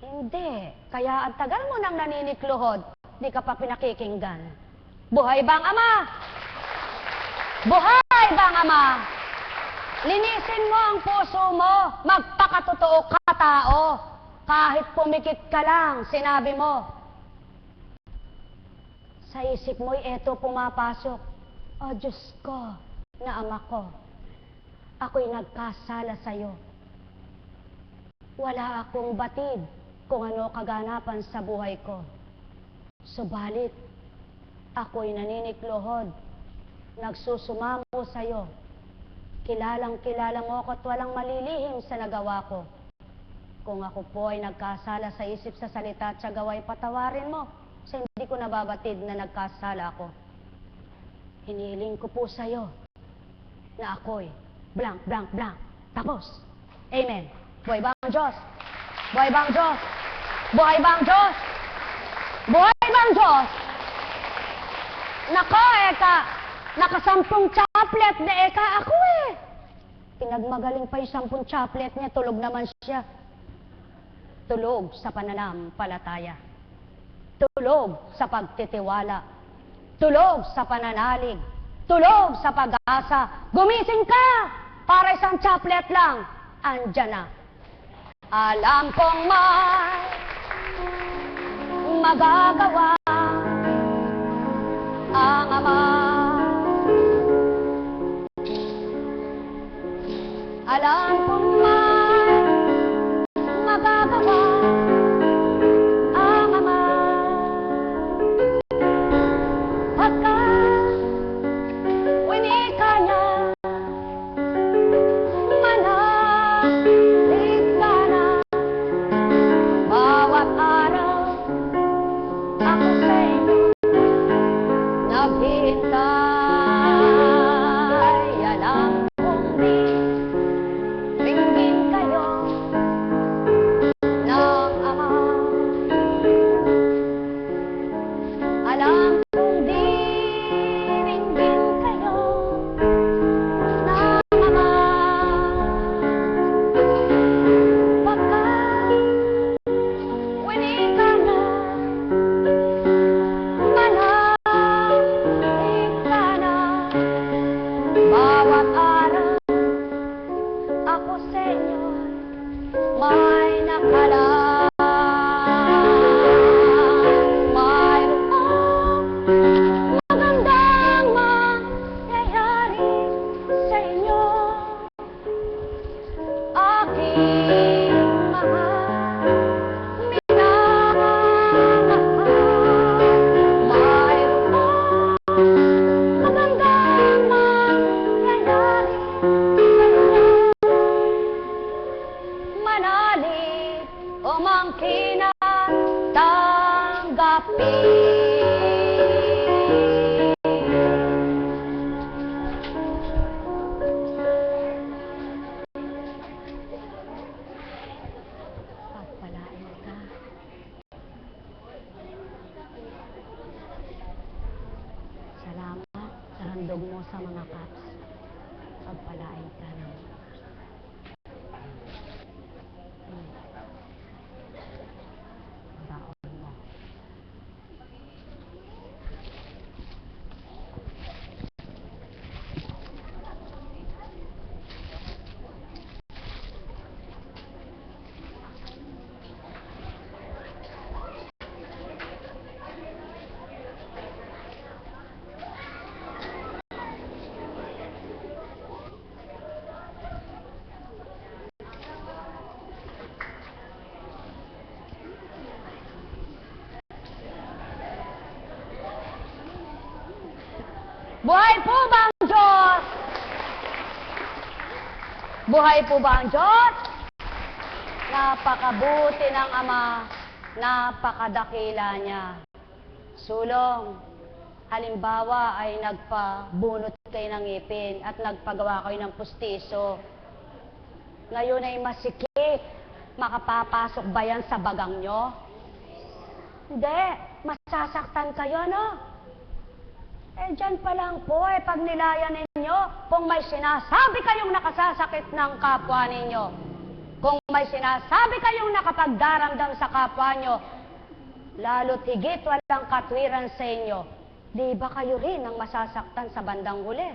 Hindi. Kaya ang tagal mo nang naninikluhod, di ka pa pinakikinggan. Buhay bang Ama? Buhay bang Ama? Linisin mo ang puso mo, magpakatotoo ka tao. Kahit pumikit ka lang, sinabi mo. Sa isip mo'y eto pumapasok. O Diyos ko, na Ama ko, ako'y nagkasala sa'yo. Wala akong batid kung ano kaganapan sa buhay ko. Subalit, ako'y naninikluhod, nagsusumamo sa'yo. Kilalang-kilala mo ako at walang malilihim sa nagawa ko. Kung ako po ay nagkasala sa isip, sa salita at sa gawa'y patawarin mo, sa hindi ko nababatid na nagkasala ako. Hinihiling ko po sa'yo na ako'y blank, blank, blank. Tapos. Amen. Buhay ba ang Diyos? Buhay ba ang Diyos? Buhay ba ang Diyos? Buhay ba ang Diyos? Nako, nakasampung chaplet na ako eh. Pinagmagaling pa yung 10 chaplet niya, tulog naman siya. Tulog sa pananampalataya. Tulog sa pagtitiwala. Tulog sa pananalig. Tulog sa pag-asa. Gumising ka! Para isang chaplet lang, andyan na. Alam kong may magagawa ang Ama. Alam kong may magagawa ang Ama. Pagkat winika niya, manalig ka na. Bawat araw ako sa inyo naghihintay. Alam kong di ringgin kayo ng Ama. Alam kong di ringgin kayo ng Ama. Pagkat winika na, manalig ka na. Bawat araw ako sa inyo may nakalaan. Mayroong magandang mangyayari sa inyo. Aking mga minamahal. Mayroong magandang mangyayari sa inyo. Manalig o mangkinang tanggapin. Pagpalain ka. Salamat sa handog mo sa mga kaps. Pagpalain ka na. Baon mo. Buhay po ba ang Diyos? Buhay po ba ang Diyos? Napakabuti ng Ama, napakadakila niya. Sulong, halimbawa ay nagpabunot kayo ng ngipin at nagpagawa kayo ng pustiso. Ngayon ay masikip, makapapasok ba yan sa bagang nyo? Hindi, masasaktan kayo, no? Dyan pa lang po, pag nilayan ninyo, kung may sinasabi kayong nakasasakit ng kapwa ninyo, kung may sinasabi kayong nakapagdaramdam sa kapwa nyo, lalo't higit walang katwiran sa inyo, di ba kayo rin ang masasaktan sa bandang huli?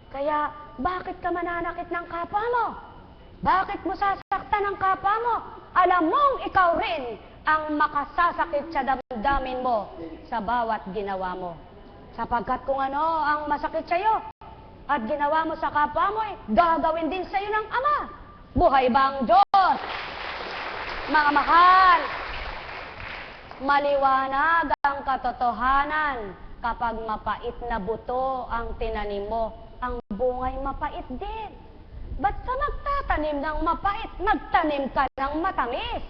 Kaya, bakit ka mananakit ng kapwa mo? Bakit mo sasaktan ang kapwa mo? Alam mong ikaw rin ang makasasakit sa damdamin mo sa bawat ginawa mo. Sapagkat kung ano ang masakit sa'yo at ginawa mo sa kapwa mo, gagawin din sa'yo ng Ama. Buhay ba ang Diyos? Mga mahal, maliwanag ang katotohanan kapag mapait na buto ang tinanim mo, ang bungay mapait din. Ba't ka magtatanim ng mapait? Magtanim ka ng matamis.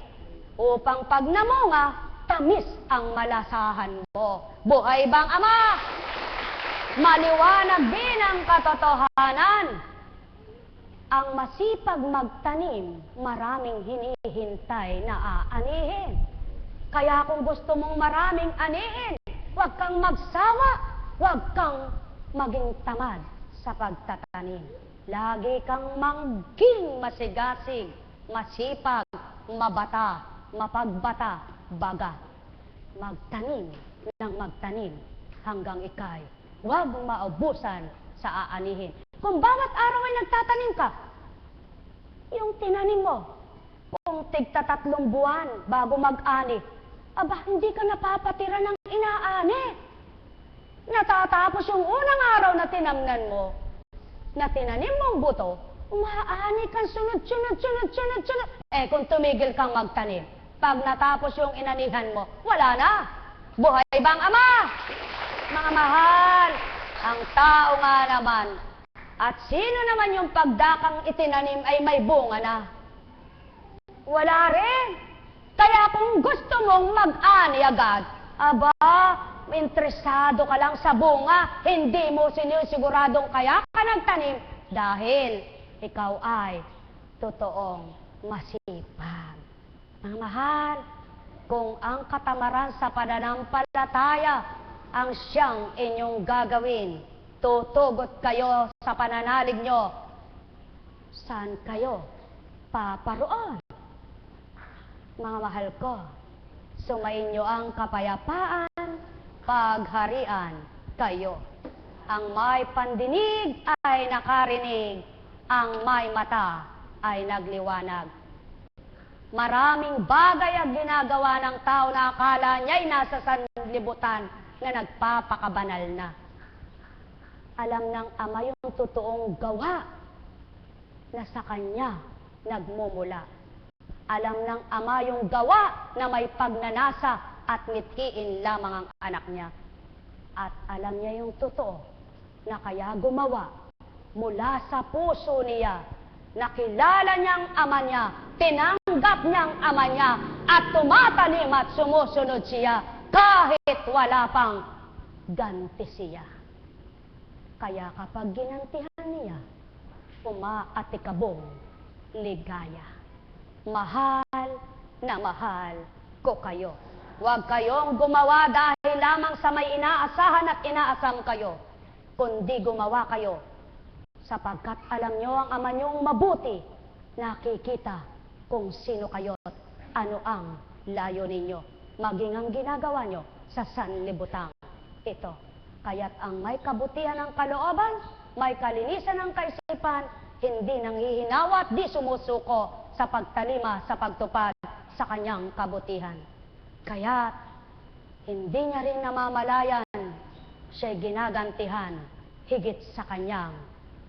Upang pag namunga, tamis ang malasahan mo. Buhay bang Ama? Maliwanag din ang katotohanan. Ang masipag magtanim, maraming hinihintay na aanihin. Kaya kung gusto mong maraming anihin, huwag kang magsawa, huwag kang maging tamad sa pagtatanim. Lagi kang maging masigasig, masipag, mabata, mapagbata, baga. Magtanim ng magtanim hanggang ikay huwag maubusan sa aanihin. Kung bawat araw ay nagtatanim ka, yung tinanim mo, kung tigta-3 buwan bago mag-ani, aba, hindi ka napapatira ng inaani. Natatapos yung unang araw na tinamnan mo, na tinanim mong buto, umaani kang sunod. Kung tumigil kang magtanim, pag natapos yung inanihan mo, wala na. Buhay bang Ama? Mga mahal, ang tao nga naman, at sino naman yung pagdakang itinanim ay may bunga na? Wala rin. Kaya kung gusto mong mag-ani agad, aba, interesado ka lang sa bunga, hindi mo sinisiguradong kaya ka nagtanim dahil ikaw ay totoong masipag. Mga mahal, kung ang katamaran sa pananampalataya ang siyang inyong gagawin, tutugot kayo sa pananalig nyo, saan kayo paparoon? Mga mahal ko, sumainyo ang kapayapaan, pagharian kayo. Ang may pandinig ay nakarinig, ang may mata ay nagliwanag. Maraming bagay ang ginagawa ng tao na akala niya'y nasa sanlibutan na nagpapakabanal na. Alam ng Ama yung totoong gawa na sa Kanya nagmumula. Alam ng Ama yung gawa na may pagnanasa at mithiin lamang ang anak niya. At alam niya yung totoo na kaya gumawa mula sa puso niya. Nakilala niyang Ama niya, tinanggap niyang Ama niya, at tumatalim at sumusunod siya kahit wala pang ganti siya. Kaya kapag ginantihan niya, umaatikabong ligaya. Mahal na mahal ko kayo. Huwag kayong gumawa dahil lamang sa may inaasahan at inaasam kayo, kundi gumawa kayo sapagkat alam nyo ang Ama nyong mabuti, nakikita kung sino kayo at ano ang layo ninyo, maging ang ginagawa nyo sa sanlibutang ito. Kaya't ang may kabutihan ng kalooban, may kalinisan ng kaisipan, hindi nanghihinawa at di sumusuko sa pagtalima sa pagtupad sa kanyang kabutihan. Kaya't hindi niya rin namamalayan, siya'y ginagantihan higit sa kanyang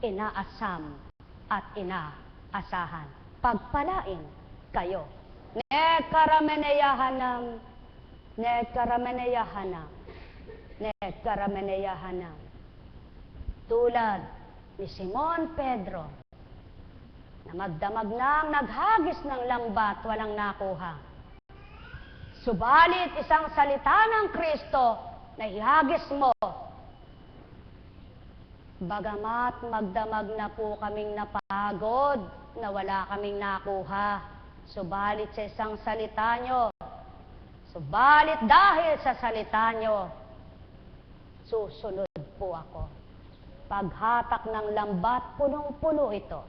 inaasam at inaasahan. Pagpalain kayo. Nekarameneyahanam, nekarameneyahanam, nekarameneyahanam. tulad ni Simon Pedro, na magdamag ng naghagis ng lambat walang nakuha. Subalit isang salita ng Kristo na ihagis mo, bagamat magdamag na po kaming napagod, na wala kaming nakuha, subalit sa isang salita nyo, subalit dahil sa salita nyo, susunod po ako. Paghatak ng lambat, punong-puno ito.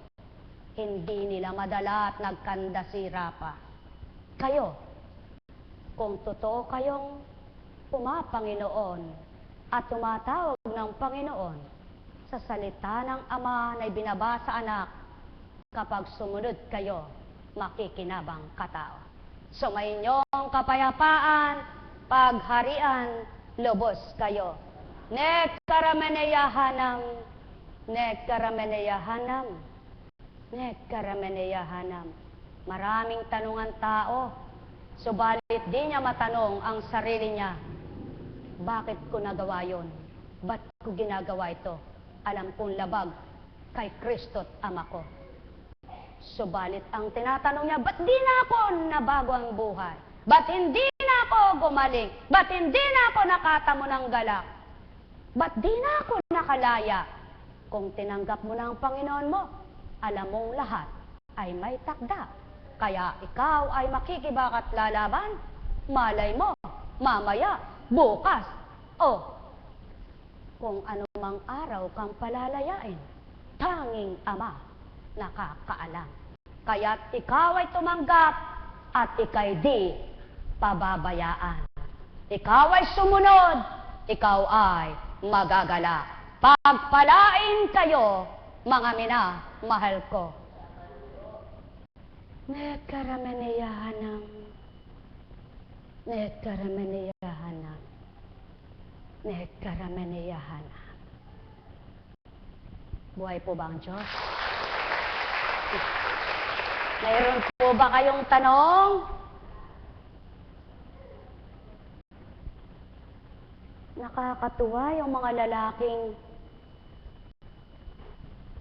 Hindi nila madala at nagkandasira pa. Kayo, kung totoo kayong pumapanginoon at tumatawag ng Panginoon sa salita ng Ama na ibinaba sa anak, kapag sumunod kayo, makikinabang katao. Sumayinyong kapayapaan, pagharian, lubos kayo. Nek karameneyahanam, nek karameneyahanam, nek karameneyahanam. Maraming tanungan tao, subalit di niya matanong ang sarili niya, bakit ko nagawa yon? Ba't ko ginagawa ito? Alam kong labag kay Kristo't Ama ko. Subalit ang tinatanong niya, ba't di na ako nabago ang buhay? Ba't hindi na ako gumaling? Ba't hindi na ako nakatamo ng galak? Ba't di na ako nakalaya? Kung tinanggap mo na ang Panginoon mo, alam mong lahat ay may takda. Kaya ikaw ay makikibakat lalaban, malay mo, mamaya, bukas, o kung anumang araw kang palalayain, tanging Ama nakakaalam. Kaya't ikaw ay tumanggap at ikay di pababayaan. Ikaw ay sumunod, ikaw ay magagala. Pagpalain kayo, mga minamahal ko. Nekarameneyahanam, nekarameneyahanam, nekarameneyahanam. Buhay po ba ang Diyos? Mayroon po ba kayong tanong? Nakakatuwa yung mga lalaking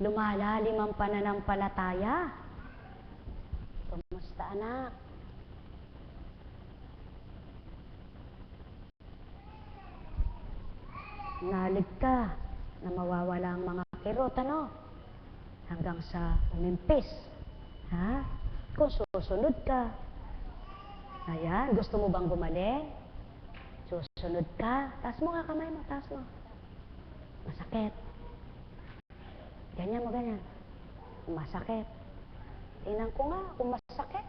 lumalalim ang pananampalataya. Kumusta, anak? Nalig ka na mawawala ang mga kirot, ano? Hanggang sa umimpis. Ha? Kung susunod ka. Ayan, gusto mo bang gumaling? Susunod ka. Taas mo nga kamay mo, taas mo. Masakit. Ganyan mo, ganyan. Masakit. Tingnan ko nga kung masakit.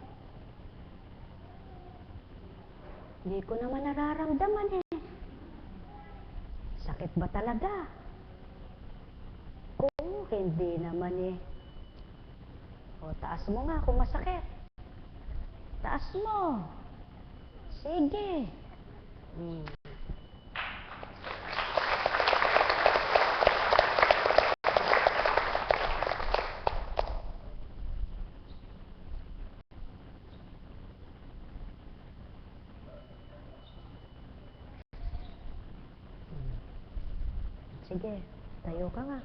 Hindi ko naman nararamdaman eh. Sakit ba talaga? Kung hindi naman eh. O, taas mo nga kung masakit. Taas mo. Sige. Sige, tayo ka nga.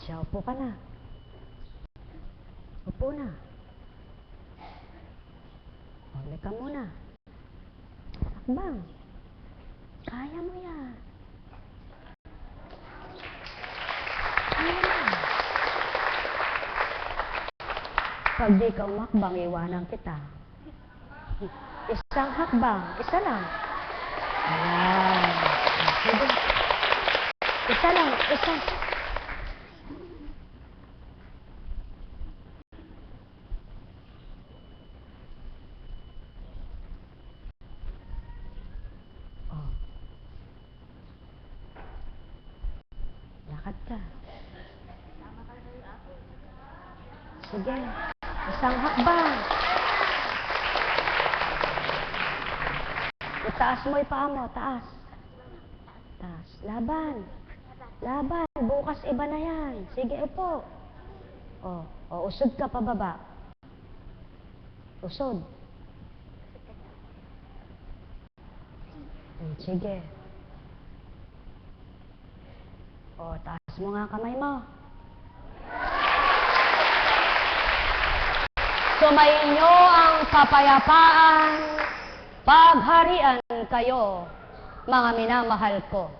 Siya, upo ka na. Upo na. Halika muna. Akbang. Kaya mo yan. Kaya mo. Pag di ka umakbang, iwanan kita. Isang hakbang. Isa lang. Ayan. Sige. Isa lang. Isa. Ka. Sige, isang hakbang. Taas mo yung paa mo, taas. Taas. Laban. Laban. Bukas iba na yan. Sige, upo. Usod ka pababa. Usod. Sige. Taas mo nga kamay mo. Sumainyo ang kapayapaan, pagharian kayo, mga minamahal ko.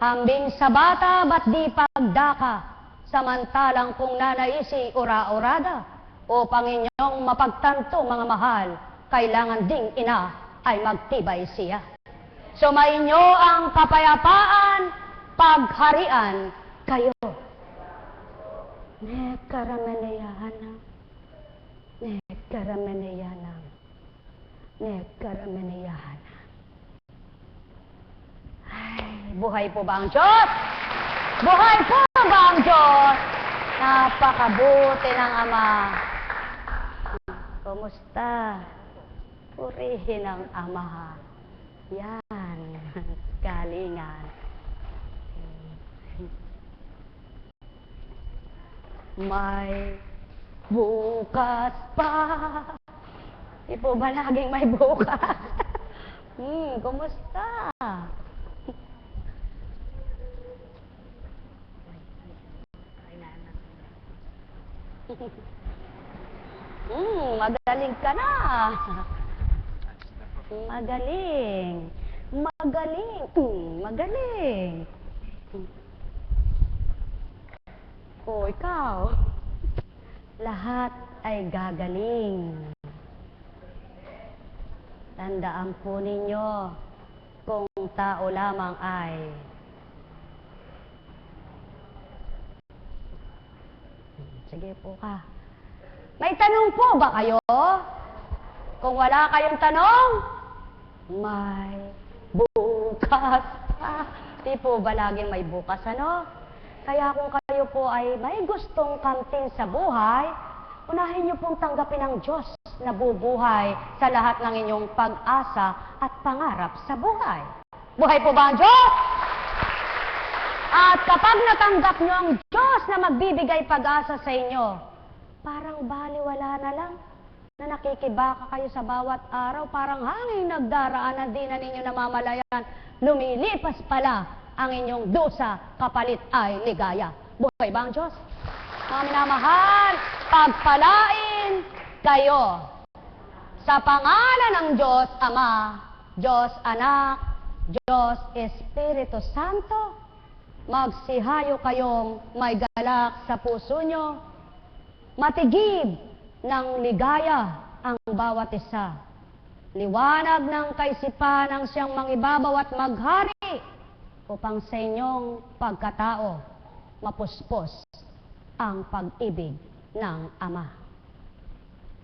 Hambing sa bata, ba't di pagdaka, samantalang kung nanaisi ura-urada, upang inyong mapagtanto, mga mahal, kailangan ding ina ay magtibay siya. Sumainyo ang kapayapaan, pagharian kayo. Nekarameneyahanang. Nekarameneyahanang. Nekarameneyahanang. Ay, buhay po ba ang Diyos? Buhay po ba ang Diyos? Napakabuti ng Ama. Kumusta? Purihin ang Ama. Yan. Galingan. May bukas pa. Di po ba laging may bukas? Kumusta? Magaling ka na. Magaling. Magaling. Magaling. Ikaw. Lahat ay gagaling. Tandaan po ninyo, kung tao lamang ay sige po ka. May tanong po ba kayo? Kung wala kayong tanong, may bukas pa. Di po ba laging may bukas, ano? Kaya kung kayo po ay may gustong kamtin sa buhay, unahin niyo pong tanggapin ng Diyos na bubuhay sa lahat ng inyong pag-asa at pangarap sa buhay. Buhay po ba ang Diyos? At kapag natanggap niyo ang Diyos na magbibigay pag-asa sa inyo, parang baliwala na lang na nakikibaka kayo sa bawat araw, parang hangin nagdaraan na di na ninyo namamalayan, lumilipas pala ang inyong dusa, kapalit ay ligaya. Buhay ba ang Diyos? Mga minamahal, pagpalain kayo sa pangalan ng Diyos Ama, Diyos Anak, Diyos Espiritu Santo. Magsihayo kayong may galak sa puso nyo, matigib ng ligaya ang bawat isa. Liwanag ng kaisipan ang siyang mangibabaw at maghari, upang sa inyong pagkatao, mapuspos ang pag-ibig ng Ama.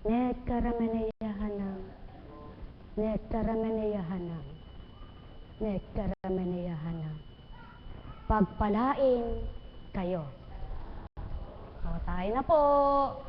Nekarameneyahanang, nekarameneyahanang, nekarameneyahanang. Pagpalain kayo. Tayo na po.